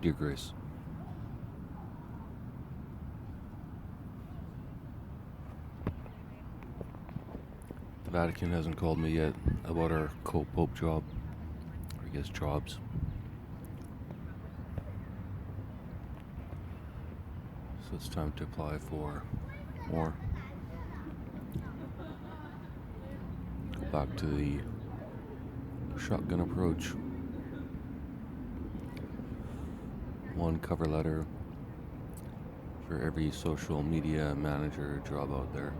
Dear Grace. The Vatican hasn't called me yet about our co-pope job. Or I guess jobs. So it's time to apply for more. Go back to the shotgun approach. One cover letter for every social media manager job out there.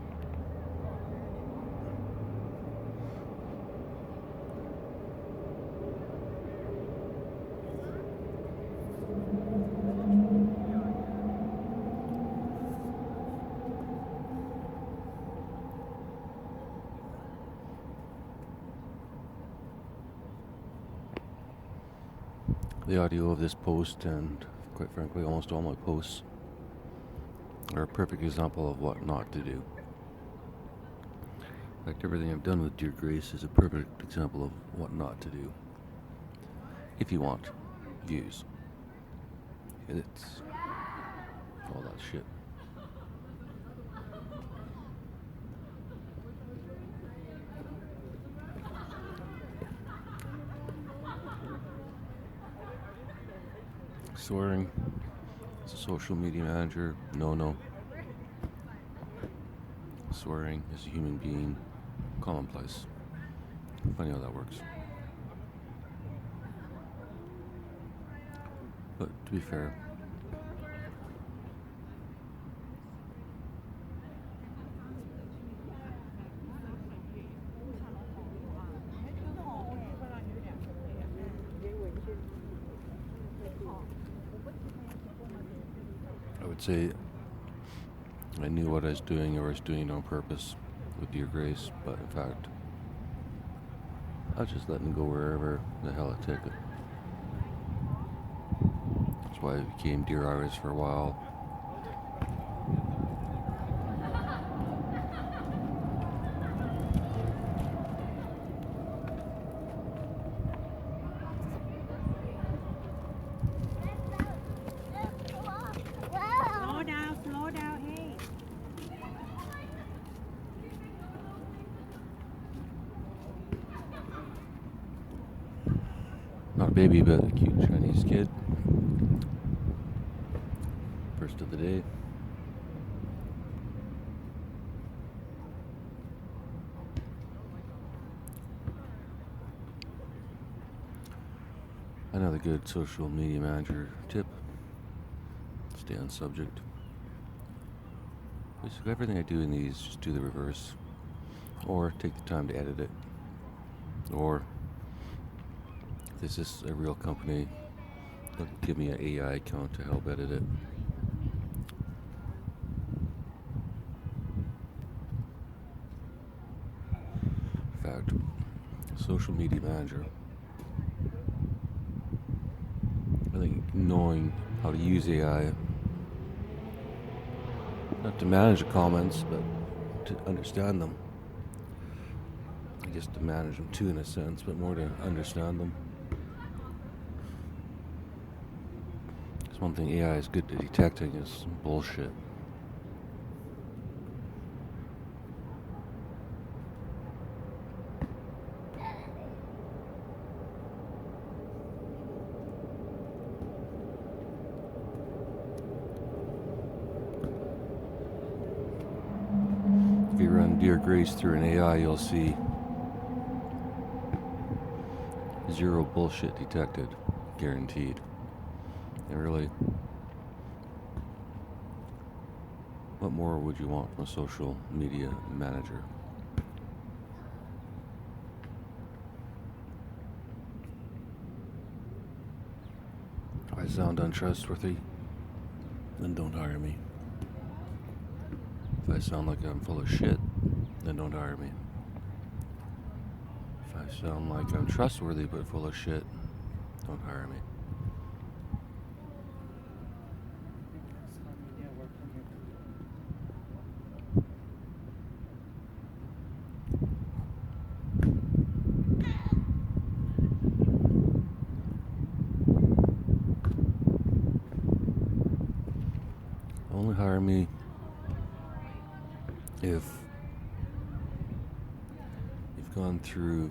The audio of this post, and quite frankly almost all my posts, are a perfect example of what not to do. In fact, everything I've done with Dear Grace is a perfect example of what not to do. If you want views, hits, all that shit. Swearing as a social media manager, no. Swearing as a human being, commonplace. Funny how that works. But to be fair, I would say I knew what I was doing, or I was doing it on purpose with Dear Grace, but in fact, I was just letting go wherever the hell it took it. That's why I became Dear Iris for a while. Slow down, hey. Not a baby, but a cute Chinese kid. First of the day. Another good social media manager tip: stay on subject. Basically everything I do in these, just do the reverse, or take the time to edit it, or if this is a real company, they'll give me an AI account to help edit it. In fact, social media manager, I think knowing how to use AI, not to manage the comments, but to understand them. I guess to manage them too, in a sense, but more to understand them. Because one thing AI is good at detecting is bullshit. If you run Dear Grace through an AI, you'll see 0 bullshit detected, guaranteed. And really, what more would you want from a social media manager? If I sound untrustworthy, then don't hire me. If I sound like I'm full of shit, then don't hire me. If I sound like I'm trustworthy but full of shit, don't hire me. Only hire me if you've gone through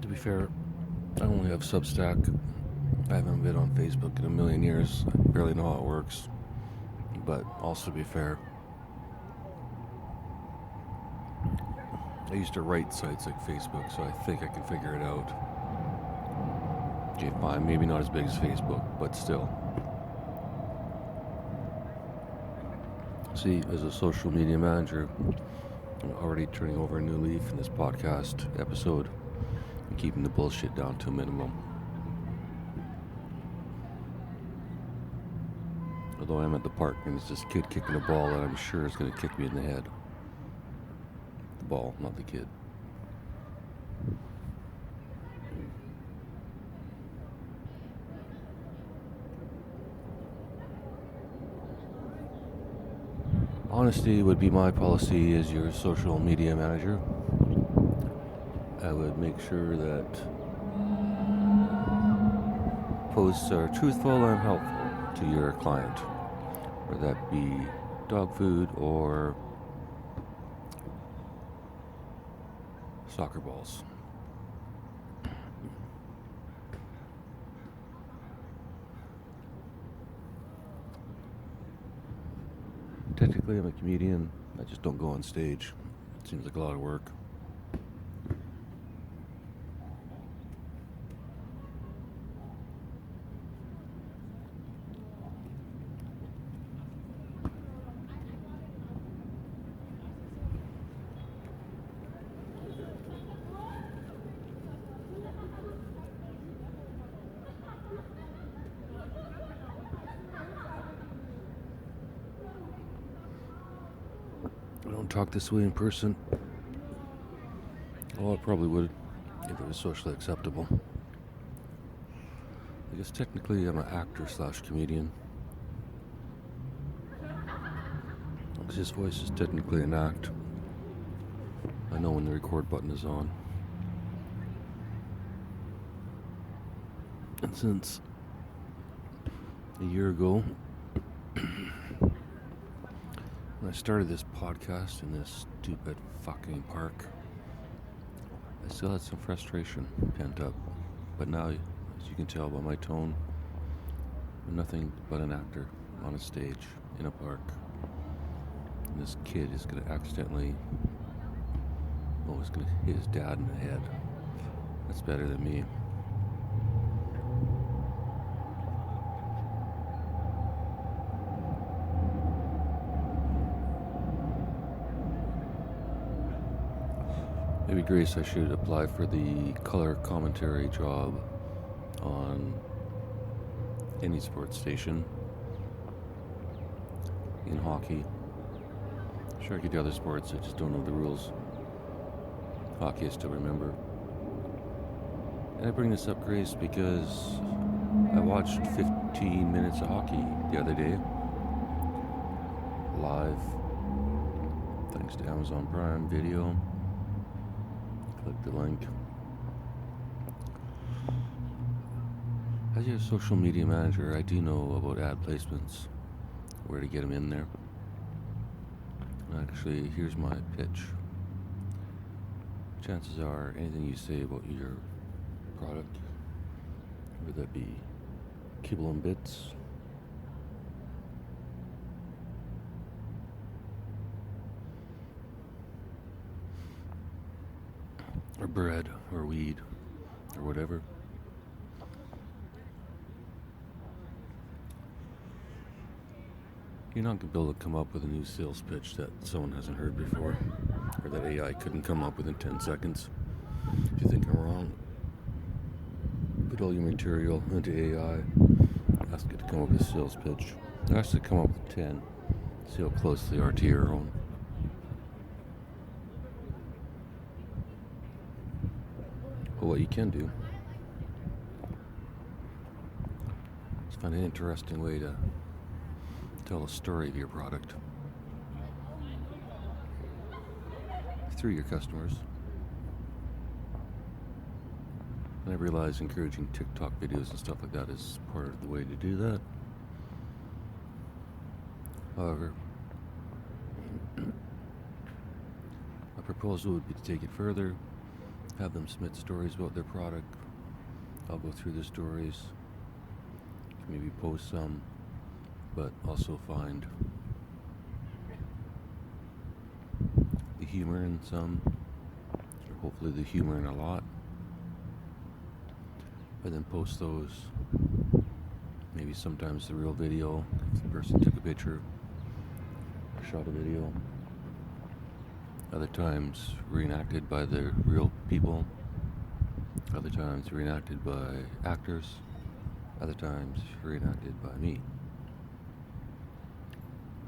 to be fair, I only have Substack. I haven't been on Facebook in a million years. I barely know how it works. But also to be fair, I used to write sites like Facebook, so I think I can figure it out. Okay, fine, maybe not as big as Facebook, but still. See, as a social media manager, I'm already turning over a new leaf in this podcast episode and keeping the bullshit down to a minimum. Although I'm at the park and there's this kid kicking a ball that I'm sure is going to kick me in the head. The ball, not the kid. Honesty would be my policy as your social media manager. I would make sure that posts are truthful and helpful to your client, whether that be dog food or soccer balls. Technically, I'm a comedian. I just don't go on stage. It seems like a lot of work. I don't talk this way in person. Well, I probably would if it was socially acceptable. I guess technically I'm an actor / comedian. Because his voice is technically an act. I know when the record button is on. And since a year ago, when I started this podcast in this stupid fucking park, I still had some frustration pent up. But now, as you can tell by my tone, I'm nothing but an actor on a stage in a park. And this kid is going to accidentally, is going to hit his dad in the head. That's better than me. Maybe, Grace, I should apply for the color commentary job on any sports station in hockey. Sure, I could do other sports, I just don't know the rules. Hockey I still remember. And I bring this up, Grace, because I watched 15 minutes of hockey the other day, live, thanks to Amazon Prime Video. Click the link. As your social media manager, I do know about ad placements, where to get them in there. Actually, here's my pitch. Chances are, anything you say about your product, whether that be kibble and bits, or bread, or weed, or whatever, you're not going to be able to come up with a new sales pitch that someone hasn't heard before, or that AI couldn't come up with in 10 seconds. If you think I'm wrong, put all your material into AI, Ask it to come up with a sales pitch. Ask it to come up with 10. See how close they are to your own. But what you can do is find an interesting way to tell a story of your product through your customers. And I realize encouraging TikTok videos and stuff like that is part of the way to do that. However, my proposal would be to take it further, have them submit stories about their product. I'll go through the stories, maybe post some, but also find the humor in some, or hopefully the humor in a lot, and then post those. Maybe sometimes the real video, if the person took a picture, shot a video. Other times reenacted by the real people. Other times reenacted by actors. Other times reenacted by me.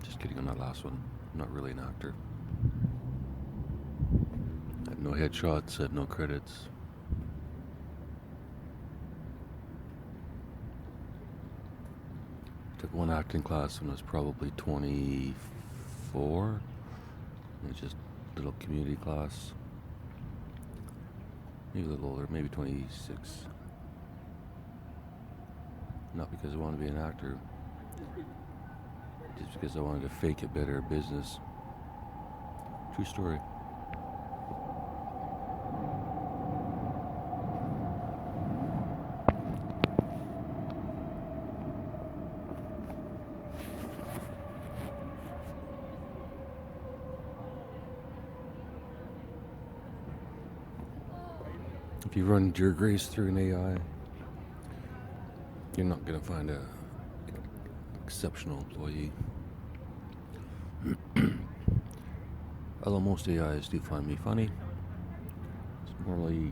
Just kidding on that last one. I'm not really an actor. I had no headshots, I had no credits. Took one acting class when I was probably 24. It was just a little community class. Maybe a little older, maybe 26. Not because I wanted to be an actor, just because I wanted to fake it better at business. True story. If you run your grace through an AI, you're not going to find an exceptional employee. Although most AIs do find me funny, it's normally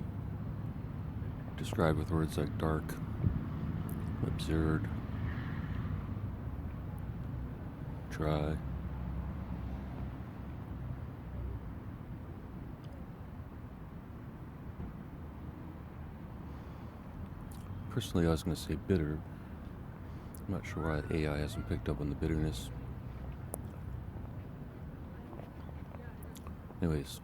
described with words like dark, absurd, dry. Personally, I was going to say bitter. I'm not sure why AI hasn't picked up on the bitterness. Anyways.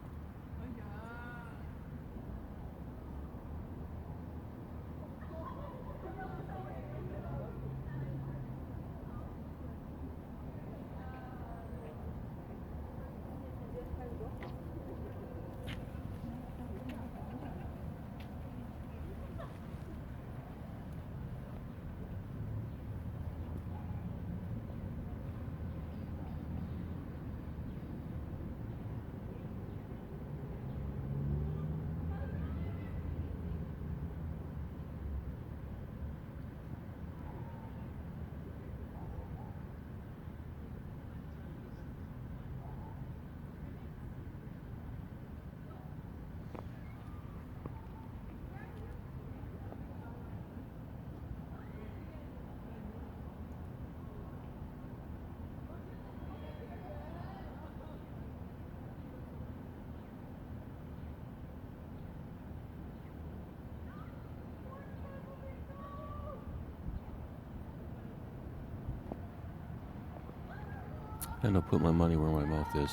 And I'll put my money where my mouth is.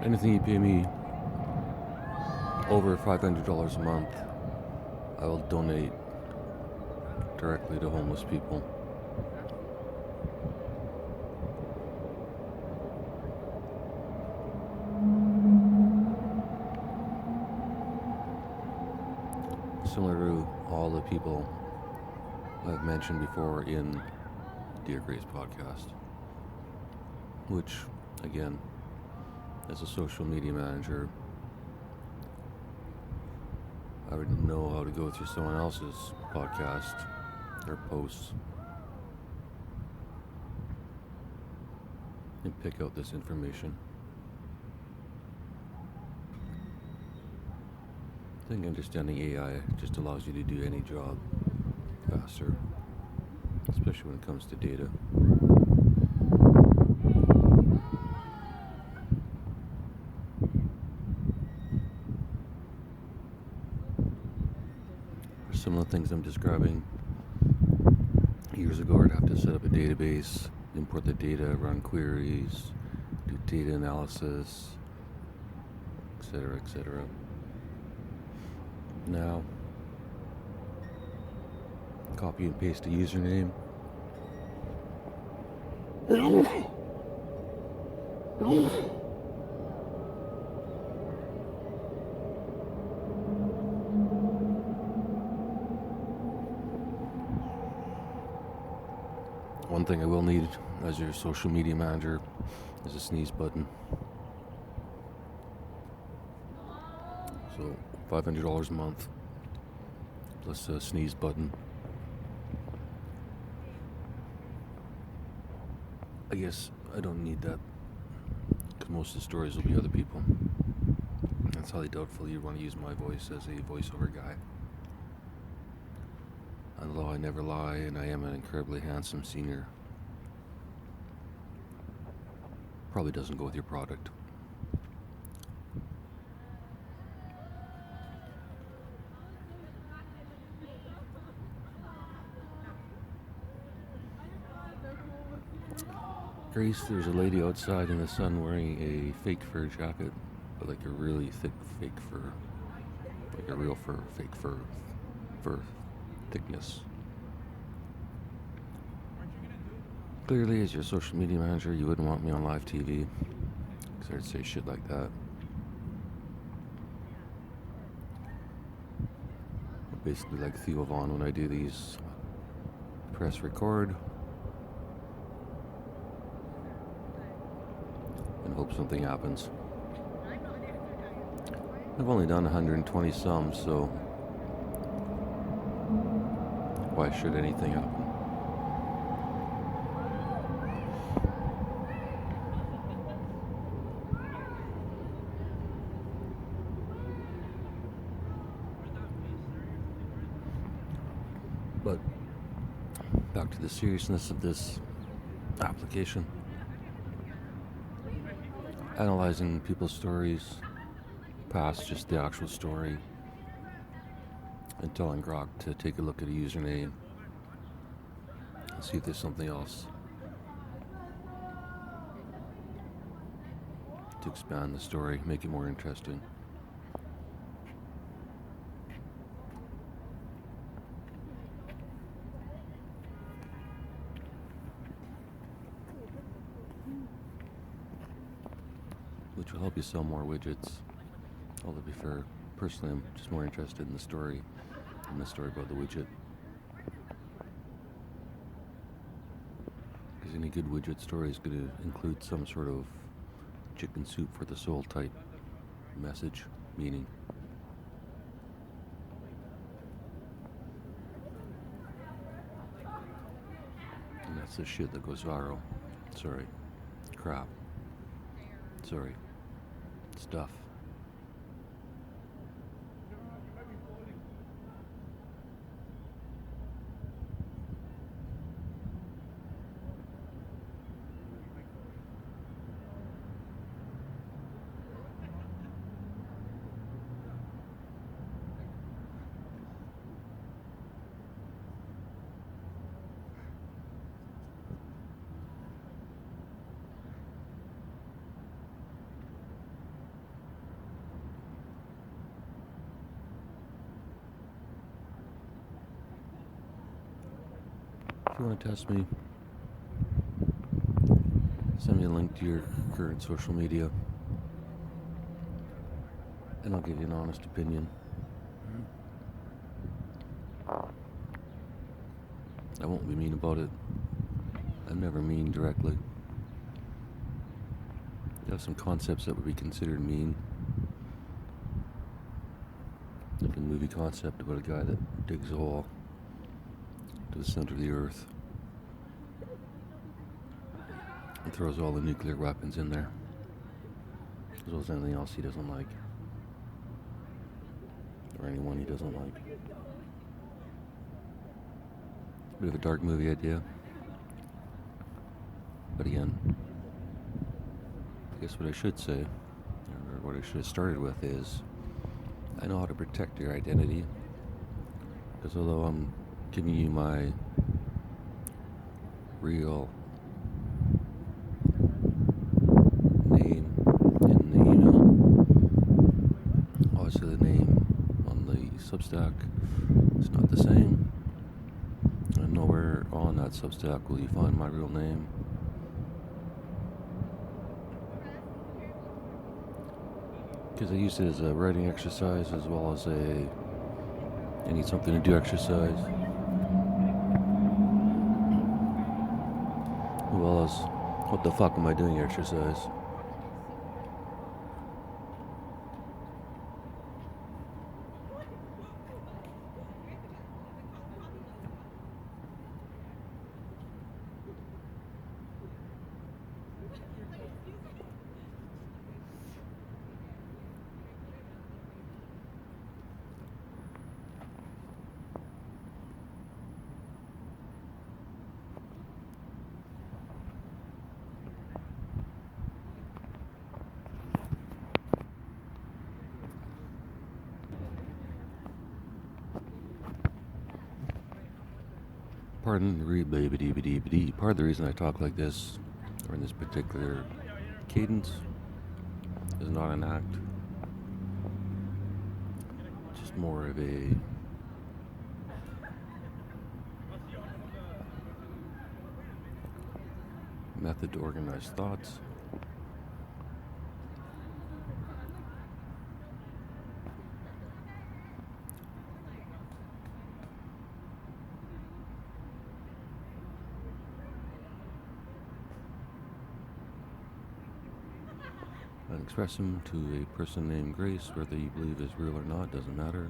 Anything you pay me over $500 a month, I will donate directly to homeless people. Similar to all the people I've mentioned before in Dear Grace podcast, which, again, as a social media manager, I would know how to go through someone else's podcast or posts and pick out this information. I think understanding AI just allows you to do any job faster, especially when it comes to data. For some of the things I'm describing, years ago I'd have to set up a database, import the data, run queries, do data analysis, etc., etc. Now, copy and paste a username. One thing I will need as your social media manager is a sneeze button. So $500 a month plus a sneeze button. I guess I don't need that because most of the stories will be other people. That's highly doubtful you'd want to use my voice as a voiceover guy. Although I never lie and I am an incredibly handsome senior. Probably doesn't go with your product. Grace, there's a lady outside in the sun wearing a fake fur jacket, but like a really thick fake fur. Like a real fur, fake fur thickness. Clearly, as your social media manager, you wouldn't want me on live TV, because I'd say shit like that. Basically like Theo Vaughn when I do these. Press record and hope something happens. I've only done 120 some, so why should anything happen? But back to the seriousness of this application. Analyzing people's stories past just the actual story and telling Grok to take a look at a username and see if there's something else to expand the story, make it more interesting. Which will help you sell more widgets. Although to be fair, personally I'm just more interested in the story than the story about the widget. Because any good widget story is going to include some sort of chicken soup for the soul type message, meaning. And that's the shit that goes viral. Sorry. Crap. Sorry. Stuff. If you want to test me, send me a link to your current social media and I'll give you an honest opinion. I won't be mean about it. I'm never mean directly. You have some concepts that would be considered mean. Like a movie concept about a guy that digs a hole to the center of the earth and throws all the nuclear weapons in there, as well as anything else he doesn't like, or anyone he doesn't like. Bit of a dark movie idea, but again, I guess what I should say, or what I should have started with is, I know how to protect your identity, because although I'm giving you my real name in the email, obviously the name on the Substack is not the same, and nowhere on that Substack will you find my real name. Because I use it as a writing exercise as well as I need something to do exercise. As well as, what the fuck am I doing exercise? Part of the reason I talk like this, or in this particular cadence, is not an act. Just more of a method to organize thoughts. And express them to a person named Grace, whether you believe is real or not, doesn't matter.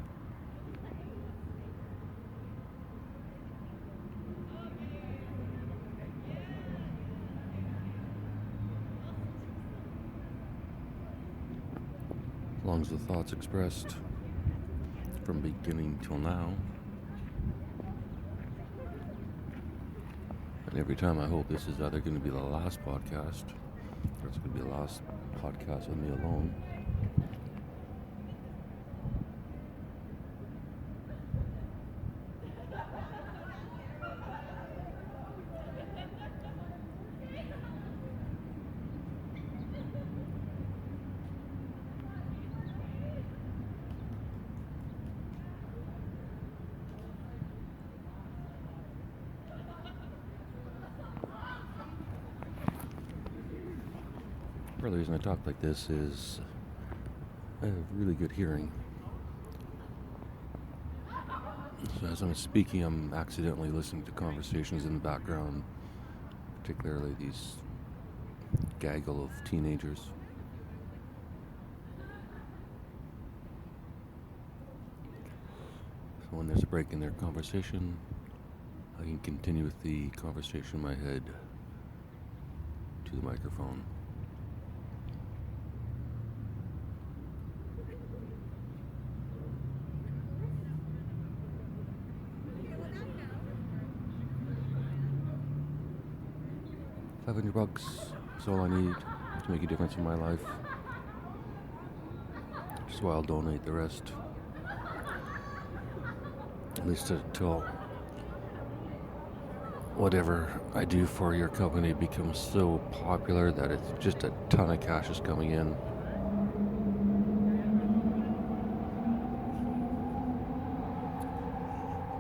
As long as the thoughts expressed from beginning till now. And every time I hope this is either going to be the last podcast, or it's going to be the last podcast with me alone. Part of the reason I talk like this is I have really good hearing. So as I'm speaking, I'm accidentally listening to conversations in the background, particularly these gaggle of teenagers. So when there's a break in their conversation, I can continue with the conversation in my head to the microphone. $500 is all I need to make a difference in my life. So I'll donate the rest. At least until whatever I do for your company becomes so popular that it's just a ton of cash is coming in.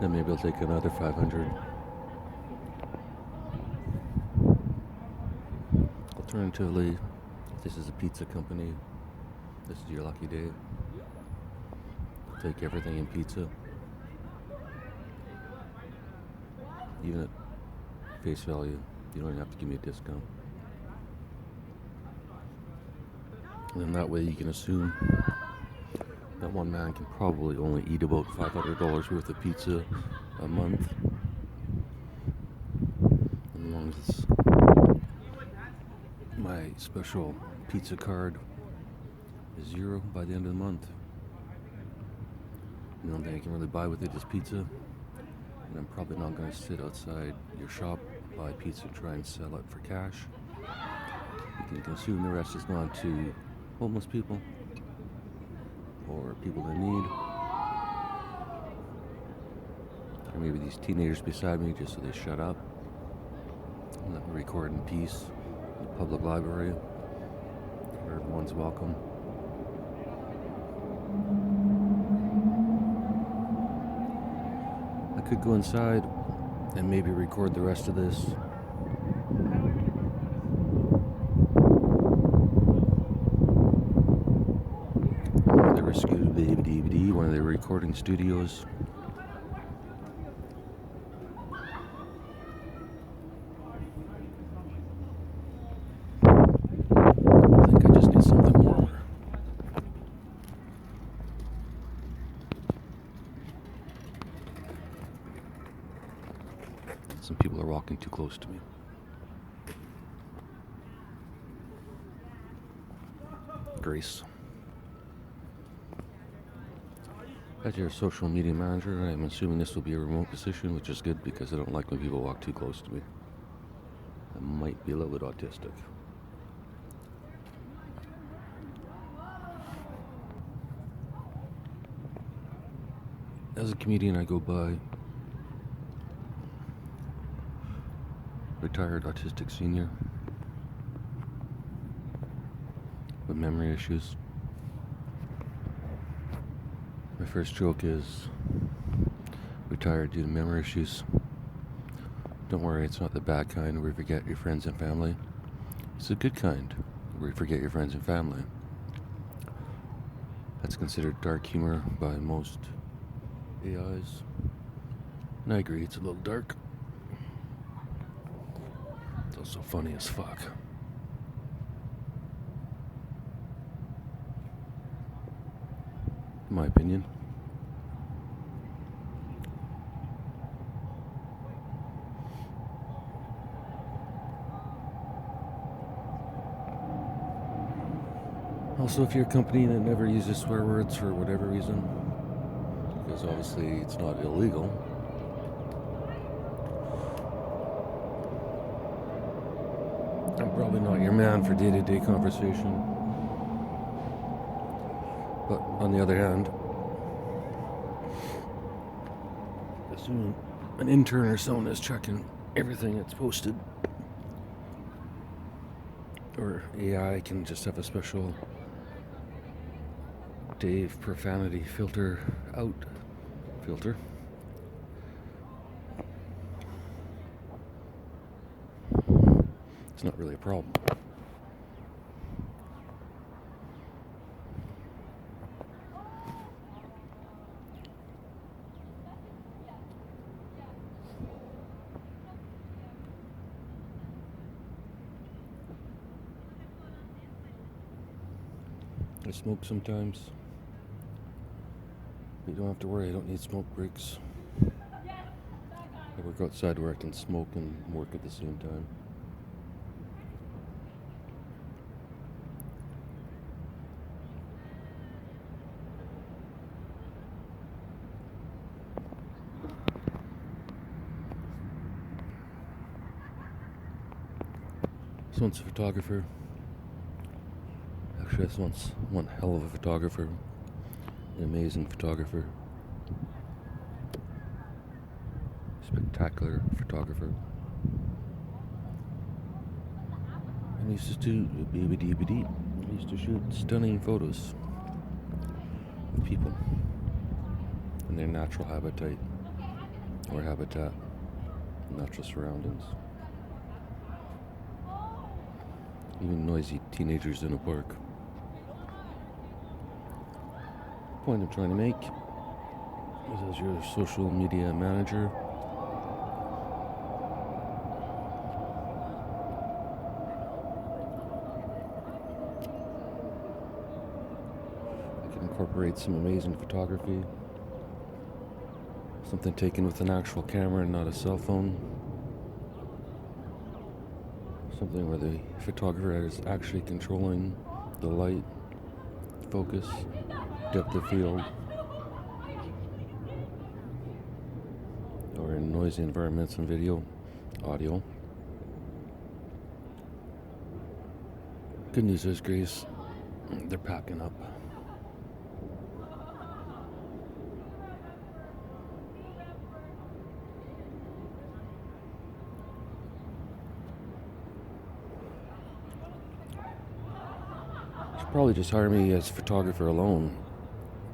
Then maybe I'll take another 500. Alternatively, if this is a pizza company, this is your lucky day. I'll take everything in pizza. Even at face value, you don't even have to give me a discount. And then that way you can assume that one man can probably only eat about $500 worth of pizza a month. As long as it's my special pizza card is 0 by the end of the month. The only thing I can really buy with it is pizza. And I'm probably not going to sit outside your shop, buy pizza, try and sell it for cash. You can consume, the rest is gone to homeless people or people in need. Or maybe these teenagers beside me just so they shut up and let me record in peace in the public library where everyone's welcome. I could go inside and maybe record the rest of this. One of their recording studios. I think I just need something more. Some people are walking too close to me. Grace. As your social media manager, I'm assuming this will be a remote position, which is good because I don't like when people walk too close to me. I might be a little bit autistic. As a comedian, I go by retired autistic senior with memory issues. My first joke is retired due to memory issues. Don't worry, it's not the bad kind where you forget your friends and family. It's the good kind where you forget your friends and family. That's considered dark humor by most AIs. And I agree, it's a little dark. It's also funny as fuck. In my opinion. Also, if you're a company that never uses swear words for whatever reason, because obviously it's not illegal, I'm probably not your man for day-to-day conversation. But on the other hand, assuming an intern or someone is checking everything that's posted, or AI can just have a special Dave profanity filter out filter. It's not really a problem. I smoke sometimes. But you don't have to worry, I don't need smoke breaks. I work outside where I can smoke and work at the same time. This one's a photographer. Actually, this one's one hell of a photographer. An amazing photographer. Spectacular photographer. And he used to do BBDBD. He used to shoot stunning photos of people in their natural habitat or habitat, natural surroundings. Even noisy teenagers in a park. The point I'm trying to make is, as your social media manager, I can incorporate some amazing photography, something taken with an actual camera and not a cell phone. Something where the photographer is actually controlling the light, focus, depth of field, or in noisy environments and video, audio. Good news is, Grace, they're packing up. Should probably just hire me as a photographer alone,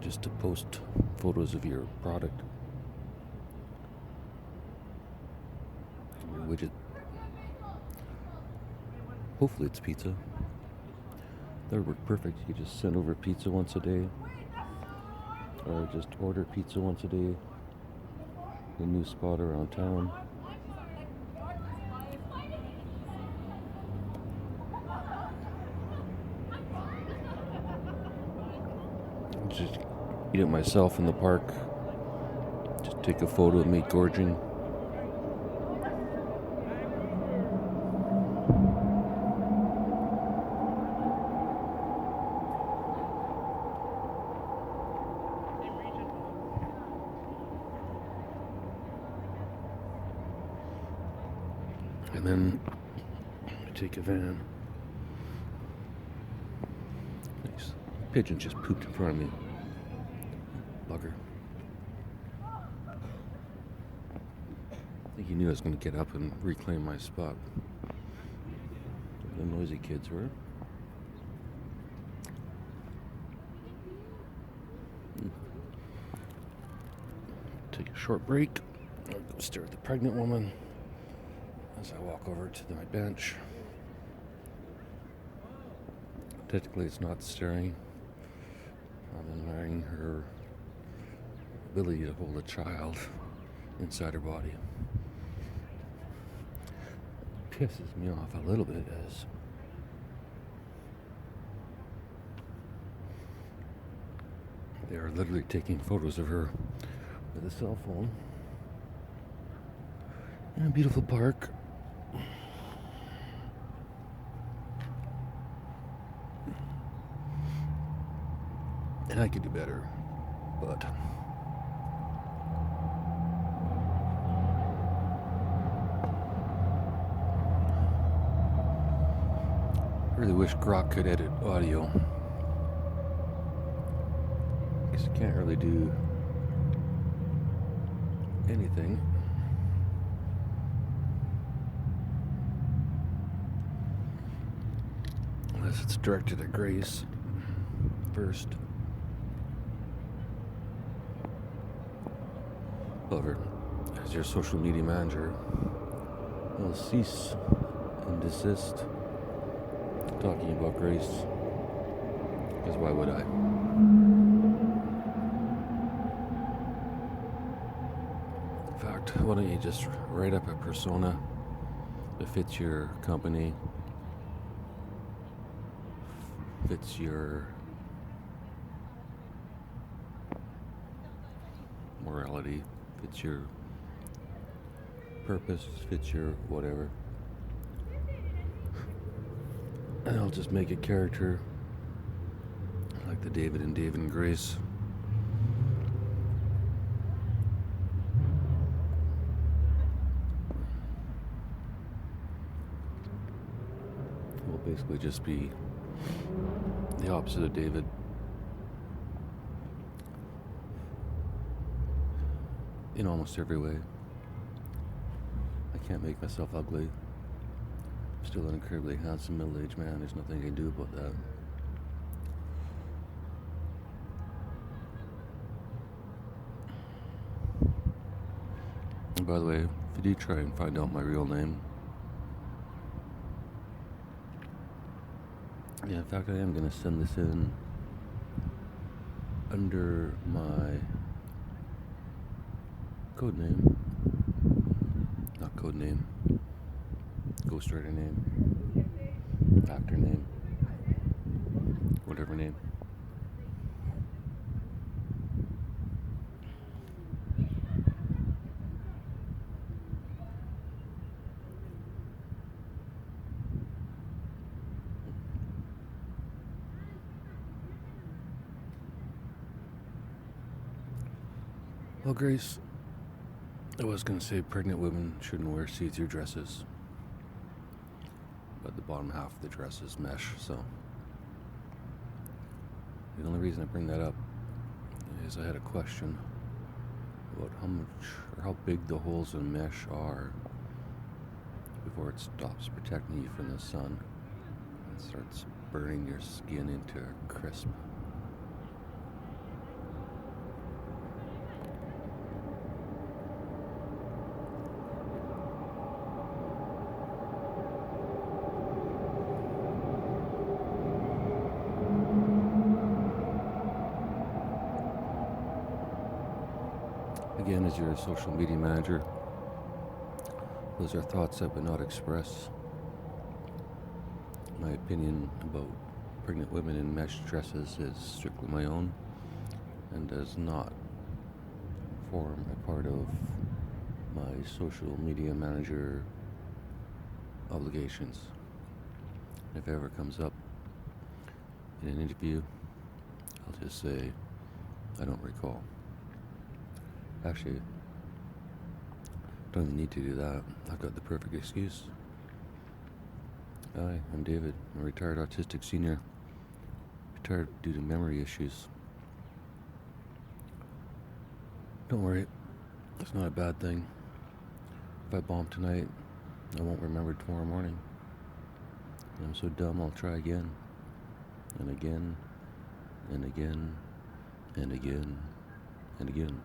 just to post photos of your product, your widget. Hopefully it's pizza. That would work perfect. You could just send over pizza once a day, or just order pizza once a day. A new spot around town. Just eat it myself in the park. Just take a photo of me gorging. And then take a van. Nice. Pigeon just pooped in front of me. Bugger. I think he knew I was going to get up and reclaim my spot. The noisy kids were. Take a short break. I'll go stare at the pregnant woman as I walk over to my bench. Technically, it's not staring. I'm admiring her ability to hold a child inside her body. Pisses me off a little bit as they are literally taking photos of her with a cell phone in a beautiful park. And I could do better, but I really wish Grok could edit audio, because it can't really do anything. Unless it's directed at Grace first. However, as your social media manager, I'll cease and desist talking about Grace, because why would I? In fact, why don't you just write up a persona that fits your company, fits your morality, fits your purpose, fits your whatever. And I'll just make a character like the David and Grace. Will basically just be the opposite of David. In almost every way. I can't make myself ugly. I'm still an incredibly handsome middle-aged man. There's nothing I can do about that. And by the way, if you do try and find out my real name, yeah, in fact, I am going to send this in under my code name. Not code name. Ghostwriter name. Actor name. Whatever name. Well, Grace, I was going to say pregnant women shouldn't wear see-through dresses, but the bottom half of the dress is mesh, so the only reason I bring that up is I had a question about how much or how big the holes in mesh are before it stops protecting you from the sun and starts burning your skin into a crisp. Again, as your social media manager, those are thoughts I would not express. My opinion about pregnant women in mesh dresses is strictly my own and does not form a part of my social media manager obligations. If it ever comes up in an interview, I'll just say, I don't recall. Actually, don't even need to do that. I've got the perfect excuse. Hi, I'm David. I'm a retired autistic senior. Retired due to memory issues. Don't worry, it's not a bad thing. If I bomb tonight, I won't remember tomorrow morning. I'm so dumb, I'll try again. And again. And again. And again. And again.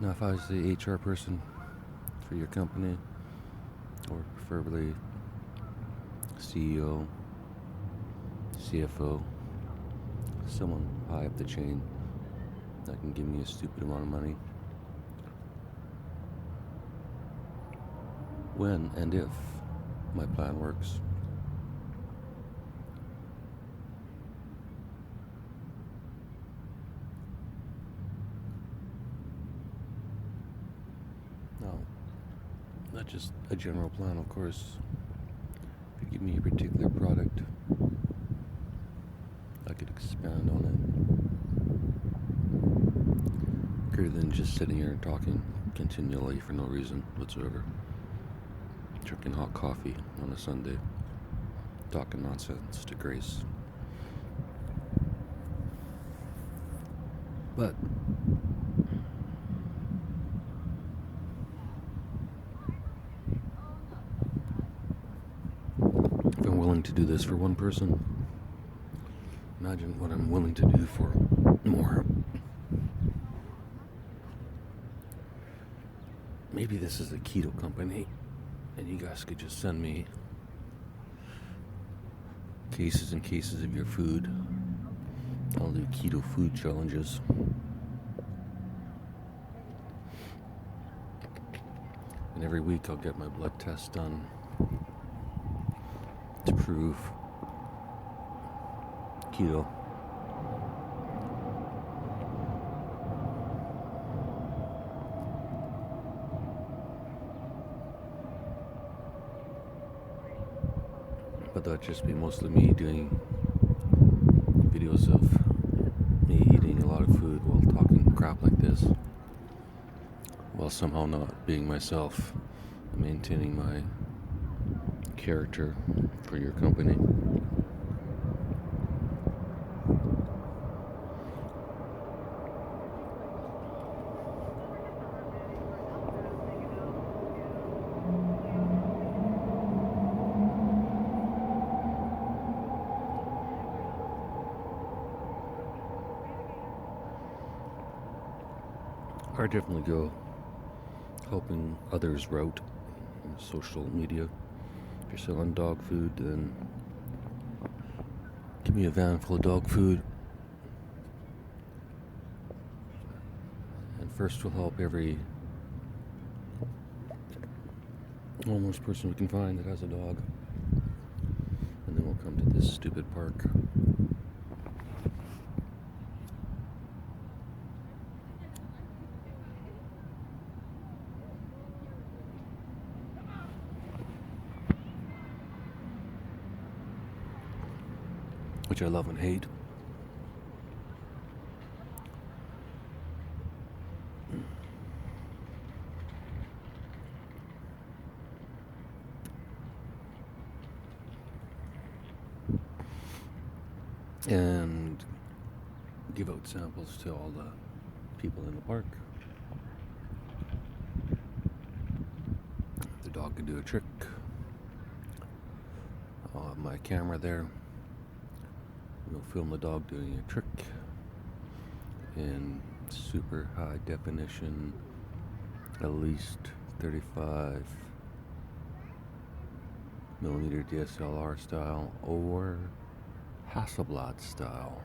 Now, if I was the HR person for your company, or preferably CEO, CFO, someone high up the chain that can give me a stupid amount of money, when and if my plan works, not just a general plan, of course. If you give me a particular product, I could expand on it. Greater than just sitting here and talking continually for no reason whatsoever. Drinking hot coffee on a Sunday. Talking nonsense to Grace. But if I'm willing to do this for one person, imagine what I'm willing to do for more. Maybe this is a keto company, and you guys could just send me cases and cases of your food. I'll do keto food challenges. And every week I'll get my blood test done to prove keto. But that'd just be mostly me doing videos of me eating a lot of food while talking crap like this, while somehow not being myself and maintaining my character for your company. I definitely go helping others route on social media. If you're selling dog food, then give me a van full of dog food. And first we'll help every homeless person we can find that has a dog. And then we'll come to this stupid park. which I love and hate. And give out samples to all the people in the park. The dog can do a trick. I'll have my camera there. We'll film the dog doing a trick in super high definition, at least 35 millimeter DSLR style or Hasselblad style.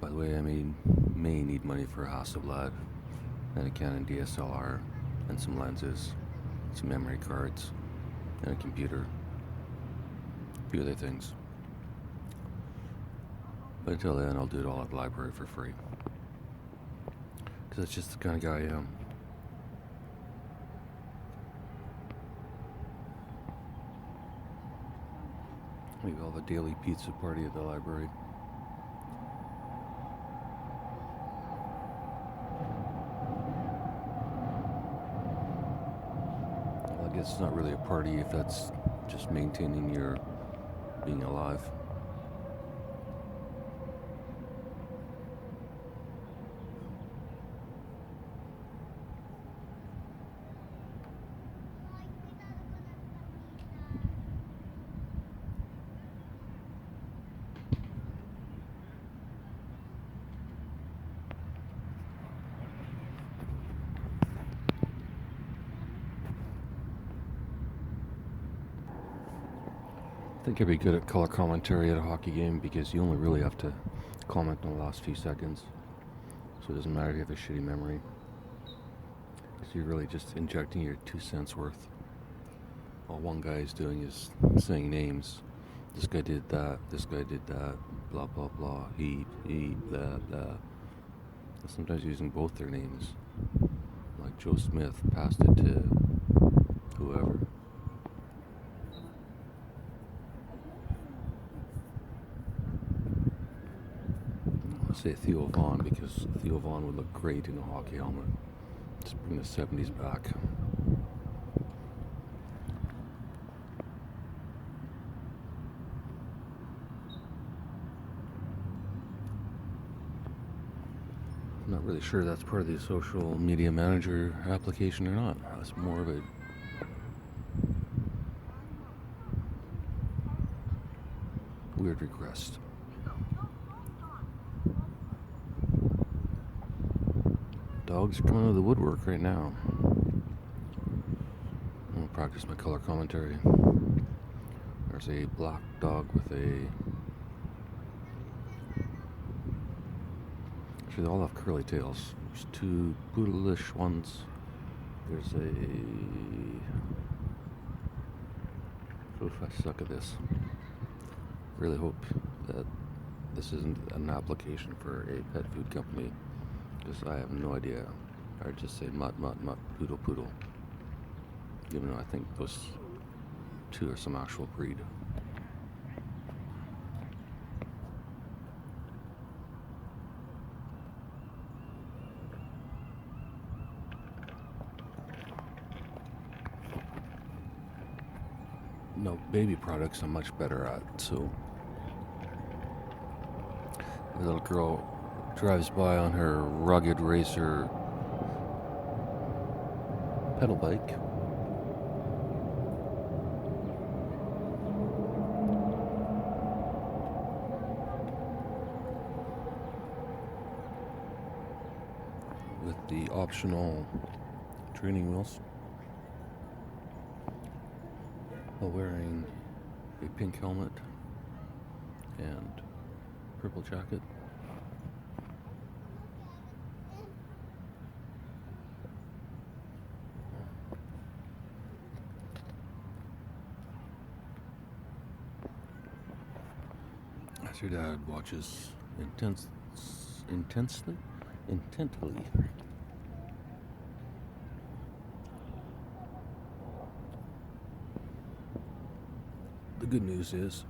By the way, I may need money for a Hasselblad and a Canon DSLR and some lenses, some memory cards, and a computer, a few other things. But until then, I'll do it all at the library for free. Because that's just the kind of guy I am. We call the daily pizza party at the library. Well, I guess it's not really a party if that's just maintaining your being alive. I think I'd be good at color commentary at a hockey game because you only really have to comment on the last few seconds. So it doesn't matter if you have a shitty memory. So you're really just injecting your 2 cents worth. All one guy is doing is saying names. This guy did that, this guy did that, blah, blah, blah, he, blah, blah. And sometimes using both their names. Like Joe Smith passed it to whoever. I'll say Theo Vaughn because Theo Vaughn would look great in a hockey helmet. Just bring the 70s back. I'm not really sure that's part of the social media manager application or not. That's more of a weird request. Dogs are coming out of the woodwork right now. I'm gonna practice my color commentary. There's a black dog with a... Actually, they all have curly tails. There's 2 poodle-ish ones. There's a... Oof, I suck at this. Really hope that this isn't an application for a pet food company. Because I have no idea. I just say mutt, poodle, poodle. Even though I think those 2 are some actual breed. No, baby products I'm much better at, so... The little girl drives by on her rugged racer pedal bike. With the optional training wheels. While wearing a pink helmet and purple jacket. As your dad watches intently. good news is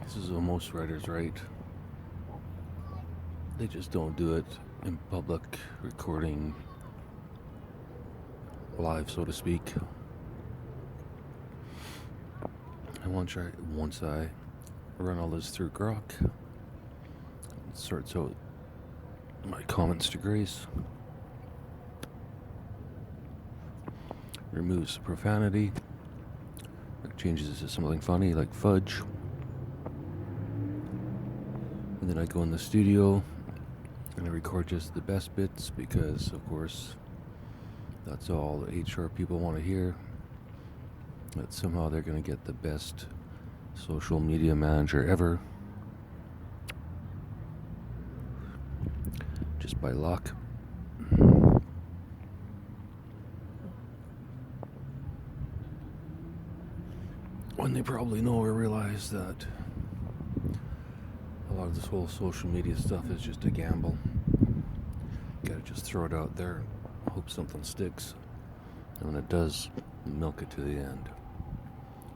this is what most writers write. They just don't do it in public, recording live, so to speak. And once I run all this through Grok, it sorts out my comments to Grace, removes profanity, changes it to something funny like fudge, and then I go in the studio and I record just the best bits because, of course, that's all the HR people want to hear. That somehow they're going to get the best social media manager ever. Just by luck. When they probably know or realize that a lot of this whole social media stuff is just a gamble. You gotta just throw it out there, hope something sticks, and when it does, milk it to the end.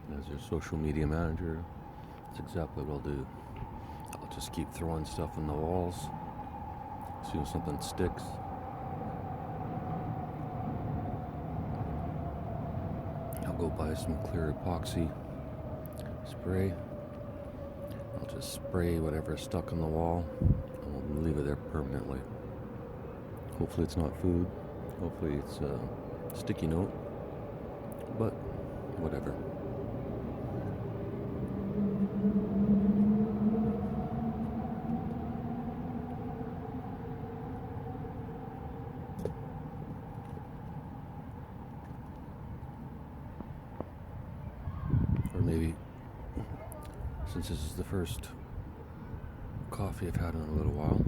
And as your social media manager, that's exactly what I'll do. I'll just keep throwing stuff on the walls. As soon as something sticks, I'll go buy some clear epoxy spray. I'll just spray whatever's stuck on the wall and we'll leave it there permanently. Hopefully it's not food. Hopefully it's a sticky note. But whatever. Or maybe, since this is the first coffee I've had in a little while,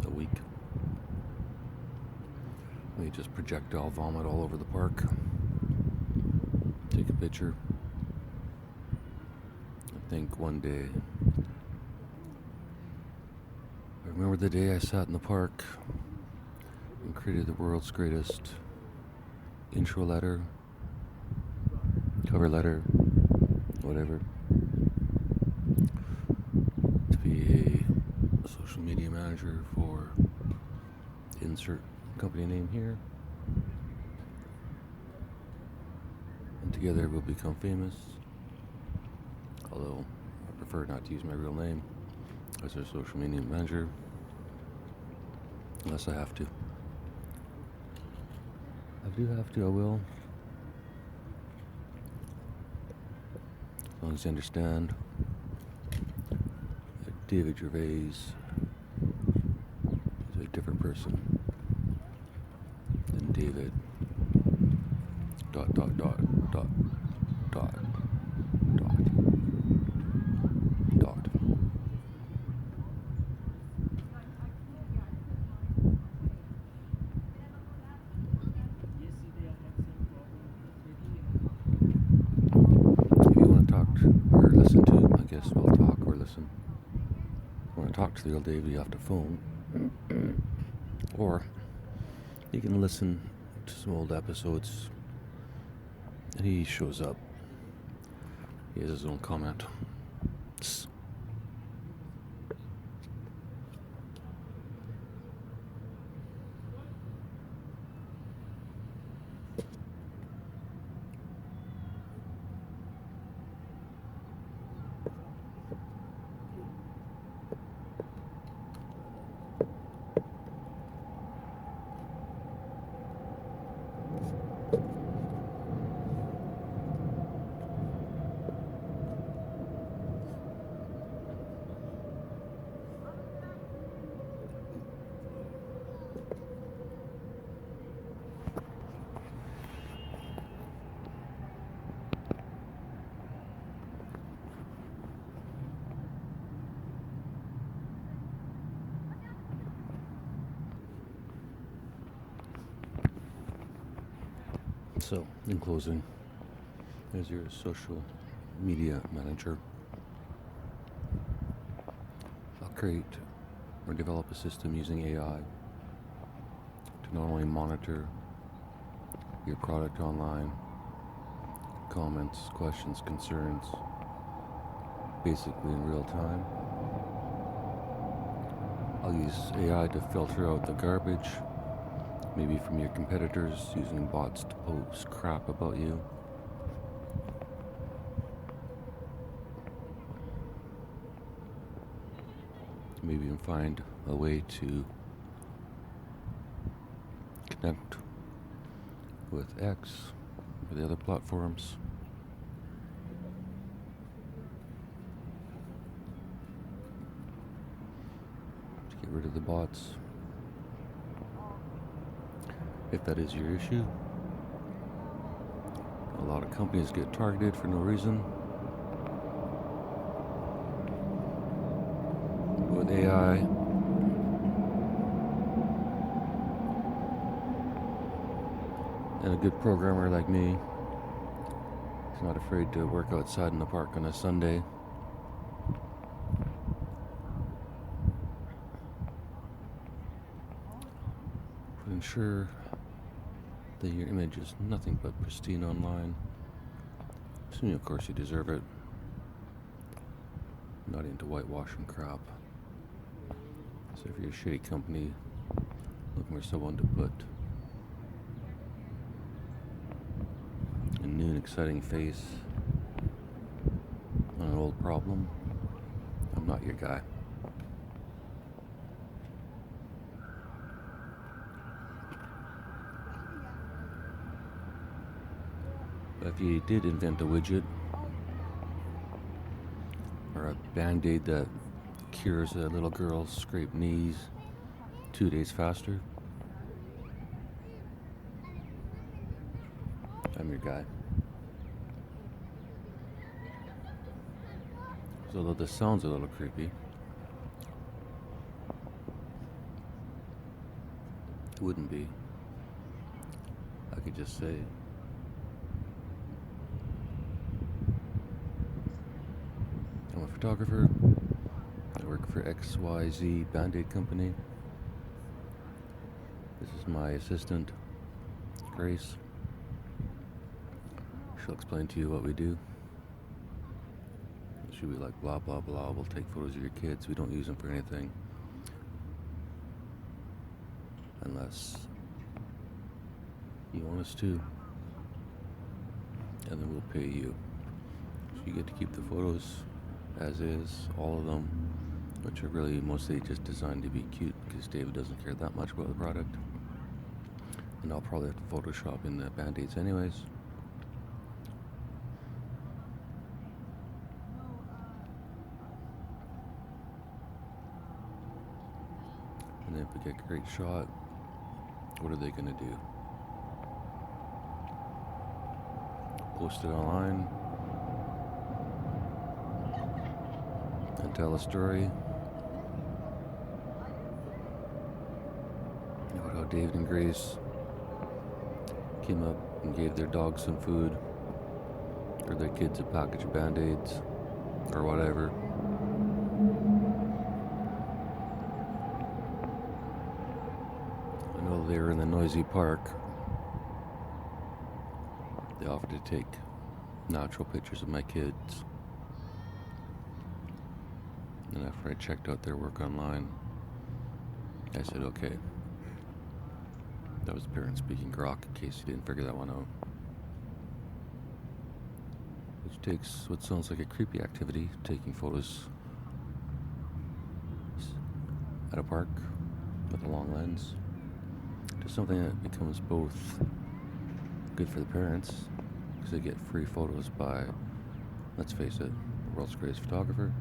a week, maybe just projectile vomit all over the park, take a picture. I think one day, I remember the day I sat in the park and created the world's greatest intro letter, cover letter, whatever, to be a social media manager for insert company name here, and together we'll become famous, although I prefer not to use my real name as a social media manager unless I have to. I do have to, I will. As long as you understand that David Gervais is a different person than David ... If you want to talk or listen to, I guess we'll talk or listen. If you want to talk to the old Davey, you have to phone. Or you can listen to some old episodes and he shows up. He has his own comment. So, in closing, as your social media manager, I'll create or develop a system using AI to not only monitor your product online, comments, questions, concerns, basically in real time. I'll use AI to filter out the garbage, maybe from your competitors, using bots to post crap about you. Maybe even find a way to connect with X or the other platforms. To get rid of the bots. If that is your issue. A lot of companies get targeted for no reason. With AI, and a good programmer like me is not afraid to work outside in the park on a Sunday. To ensure that your image is nothing but pristine online. Assuming, of course, you deserve it. Not into whitewashing crap. So if you're a shitty company looking for someone to put a new and exciting face on an old problem, I'm not your guy. But if you did invent a widget or a band-aid that cures a little girl's scraped knees 2 days faster, I'm your guy. So although this sounds a little creepy, it wouldn't be. I could just say, I'm a photographer. I work for XYZ Band-Aid Company. This is my assistant, Grace. She'll explain to you what we do. She'll be like, blah, blah, blah. We'll take photos of your kids. We don't use them for anything. Unless you want us to. And then we'll pay you. So you get to keep the photos as is, all of them, which are really mostly just designed to be cute because David doesn't care that much about the product. And I'll probably have to Photoshop in the Band-Aids anyways. And then if we get a great shot, what are they going to do? Post it online and tell a story about how David and Grace came up and gave their dogs some food, or their kids a package of Band-Aids, or whatever. I know they were in the noisy park. They offered to take natural pictures of my kids. And after I checked out their work online, I said, okay. That was parents speaking grok, in case you didn't figure that one out. Which takes what sounds like a creepy activity, taking photos at a park with a long lens, to something that becomes both good for the parents, because they get free photos by, let's face it, the world's greatest photographer.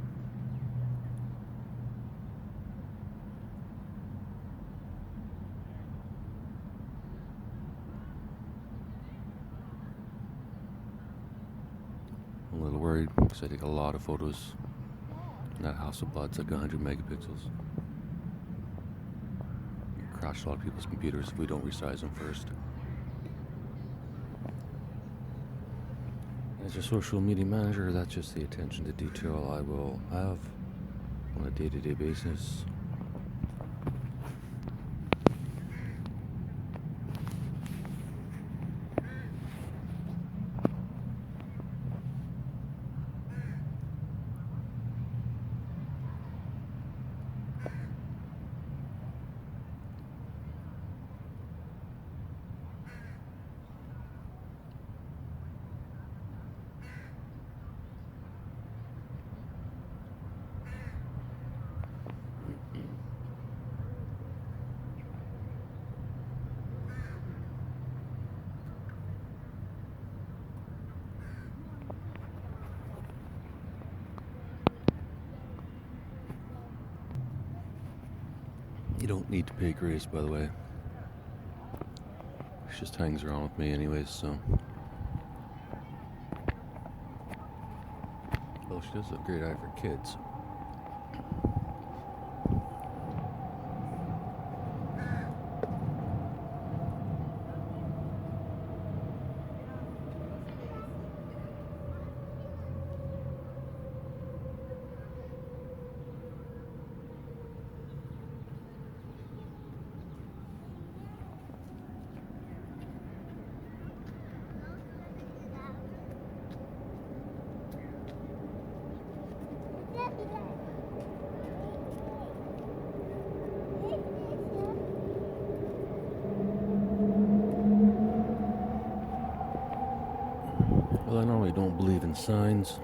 I'm a little worried because I take a lot of photos, and that House of Blood's like 100 megapixels. You crash a lot of people's computers if we don't resize them first. As a social media manager, that's just the attention to detail I will have on a day-to-day basis. You don't need to pay Grace, by the way. She just hangs around with me anyways, so. Well, she does have a great eye for kids. Well, I normally don't believe in signs,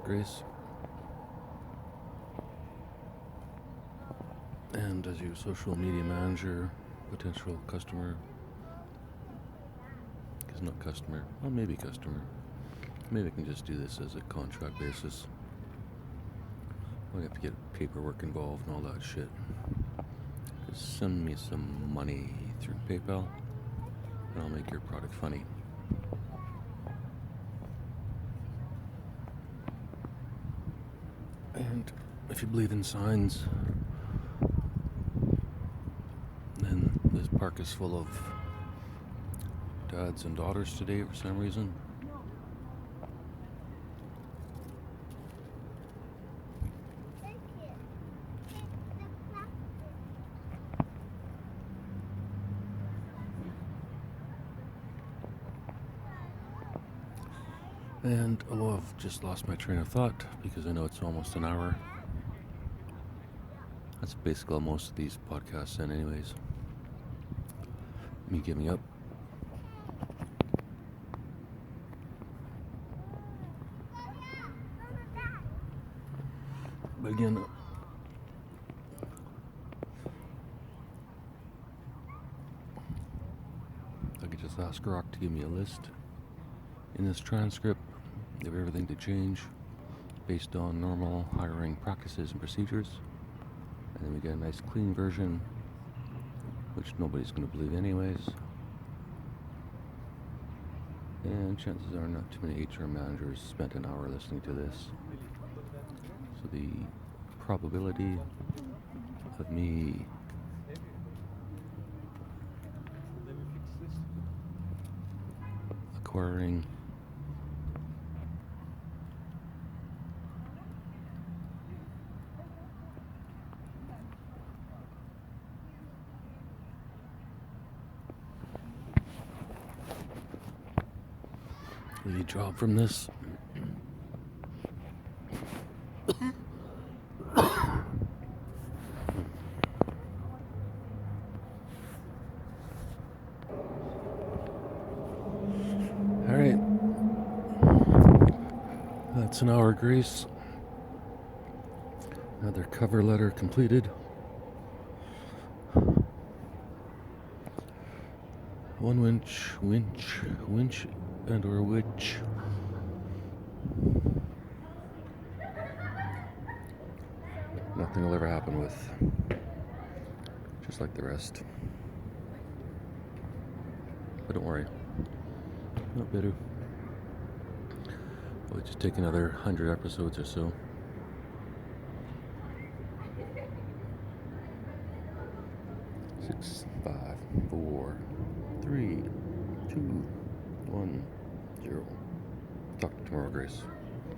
Grace. And as your social media manager, potential customer, because not customer, well, maybe customer. Maybe I can just do this as a contract basis. I have to get paperwork involved and all that shit. Just send me some money through PayPal, and I'll make your product funny. And if you believe in signs, then this park is full of dads and daughters today for some reason. And although I've just lost my train of thought because I know it's almost an hour. That's basically all most of these podcasts end anyways. Me giving up. But again, I could just ask Rock to give me a list in this transcript of everything to change based on normal hiring practices and procedures. And then we get a nice clean version, which nobody's going to believe anyways. And chances are not too many HR managers spent an hour listening to this. So the probability of me acquiring the job from this Alright. That's an hour, Grace. Another cover letter completed. One winch, and or witch. Nothing will ever happen with. Just like the rest. But don't worry. Not bitter. It'll just take another 100 episodes or so. Six, 5, 4, 3, 2, 1, 0. Talk to you tomorrow, Grace.